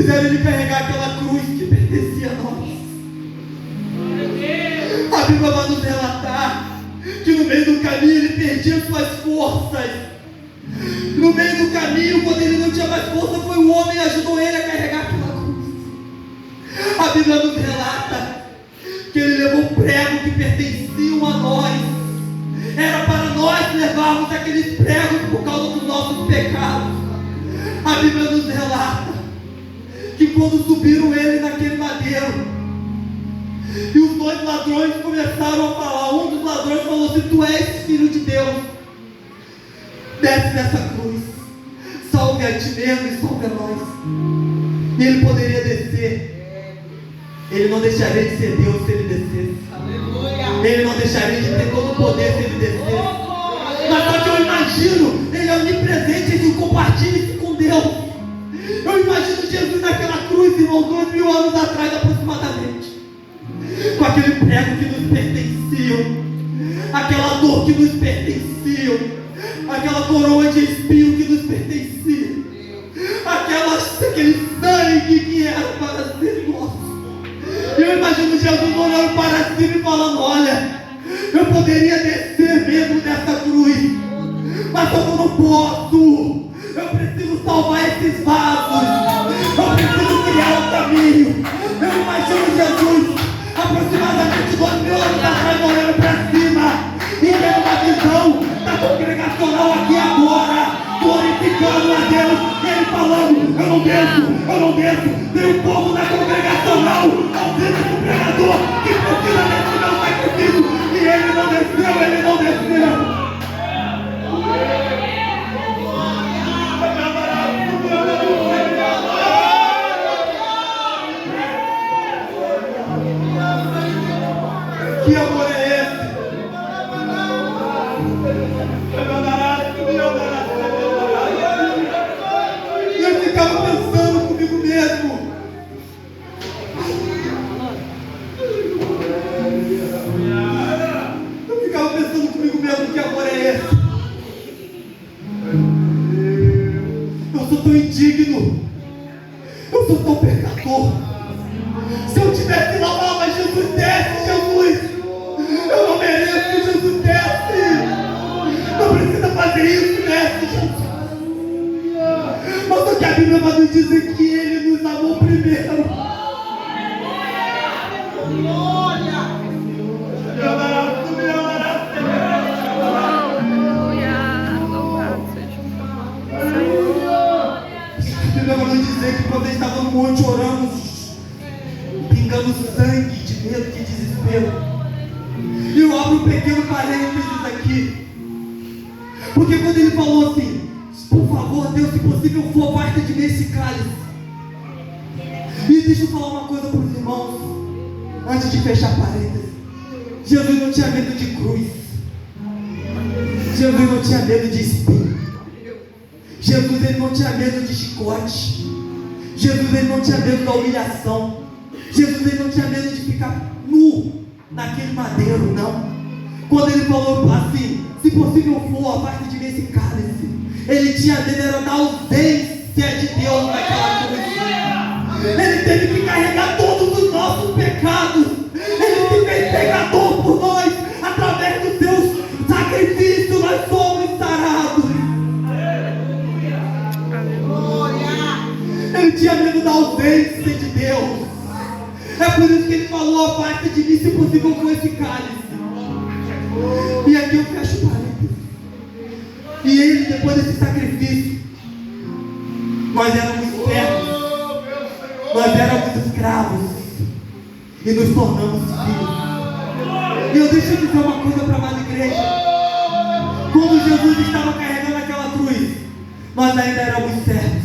fizeram ele carregar aquela cruz que pertencia a nós. A Bíblia vai nos relatar que no meio do caminho ele perdia suas forças. No meio do caminho, quando ele não tinha mais força, foi o homem que ajudou ele a carregar aquela cruz. A Bíblia nos relata que ele levou pregos que pertenciam a nós. Era para nós levarmos aqueles pregos por causa dos nossos pecados. A Bíblia nos relata que quando subiram ele naquele madeiro, e os dois ladrões começaram a falar, um dos ladrões falou: se tu és filho de Deus, desce dessa cruz, salve a ti mesmo e salve a nós. E ele poderia descer, ele não deixaria de ser Deus se ele descesse. Aleluia. Ele não deixaria de ter todo o poder se ele descesse. Mas só que eu imagino, ele é onipresente, ele compartilha isso com Deus. Eu imagino Jesus naquela cruz, irmão, 2000 anos atrás aproximadamente, com aquele prego que nos pertenciam, aquela dor que nos pertenciam, aquela coroa de espinho que nos pertencia, aquele sangue que era para ser nosso. Eu imagino Jesus olhando para cima e falando: olha, eu poderia descer mesmo dessa cruz, mas eu não posso. Eu preciso salvar esses vasos, eu preciso criar um caminho. Eu imagino Jesus aproximadamente 2000 anos atrás olhando para cima e tendo uma visão da congregacional aqui agora, glorificando a Deus, e ele falando: eu não desço, tem um povo da congregacional ouvindo esse pregador que precisa desse meu sacrifício, e ele não desceu. Que amor é esse? E eu ficava pensando comigo mesmo: que amor é esse? Eu sou tão indigno, eu sou tão pecador. Se eu tivesse lá, mas Jesus desce, Jesus, eu não mereço, Jesus desce, não precisa fazer isso, desce, Jesus. Mas só que a Bíblia vai nos dizer que Ele nos amou primeiro. A Bíblia vai nos dizer que quando ele estava no monte orando, pingando sangue de medo, de desespero. E eu abro um pequeno parênteses aqui, porque quando ele falou assim: por favor, Deus, se possível for, afasta de mim esse cálice. E deixa eu falar uma coisa para os irmãos, antes de fechar parênteses. Jesus não tinha medo de cruz, Jesus não tinha medo de espinho, Jesus ele não tinha medo de chicote, Jesus ele não tinha medo da humilhação, Jesus ele não tinha medo de ficar nu naquele madeiro, não. Quando ele falou assim: se possível for, afasta de mim esse cálice, ele tinha medo era da ausência de Deus naquela cruz. Ele teve que carregar todos os nossos pecados, ele se fez pecador por nós, através do seu sacrifício nós somos sarados. Ele tinha medo da ausência de Deus. É por isso que ele falou: afasta de mim, se possível, com esse cálice. E aqui eu fecho parênteses. E ele, depois desse sacrifício, nós éramos servos, nós éramos escravos, e nos tornamos filhos. E eu deixo eu dizer uma coisa para a amada igreja: quando Jesus estava carregando aquela cruz, nós ainda éramos servos.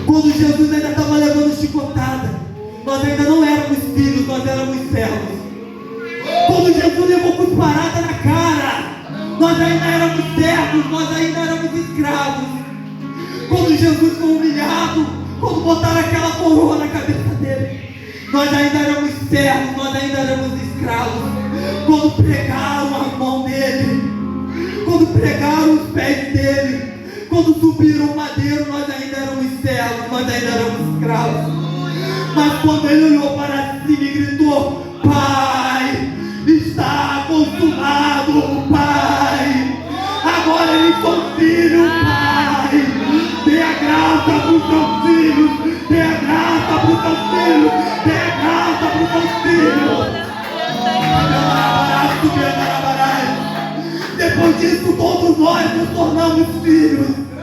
Quando Jesus ainda estava levando chicotada, nós ainda não éramos filhos, nós éramos servos. Quando Jesus levou cusparada na cara, nós ainda éramos servos, nós ainda éramos escravos. Quando Jesus foi humilhado, quando botaram aquela coroa na cabeça dele, nós ainda éramos servos, nós ainda éramos escravos. Quando pregaram a mão dele, quando pregaram os pés dele, quando subiram o madeiro, nós ainda éramos servos, nós ainda éramos escravos. Mas quando ele olhou para cima e gritou: Pai, está consumado, Pai. Agora eles são filhos, Pai. Dê a graça para os seus filhos. Dê a graça para os seus filhos. Dê a graça para os seus filhos. Depois disso, todos nós nos tornamos filhos.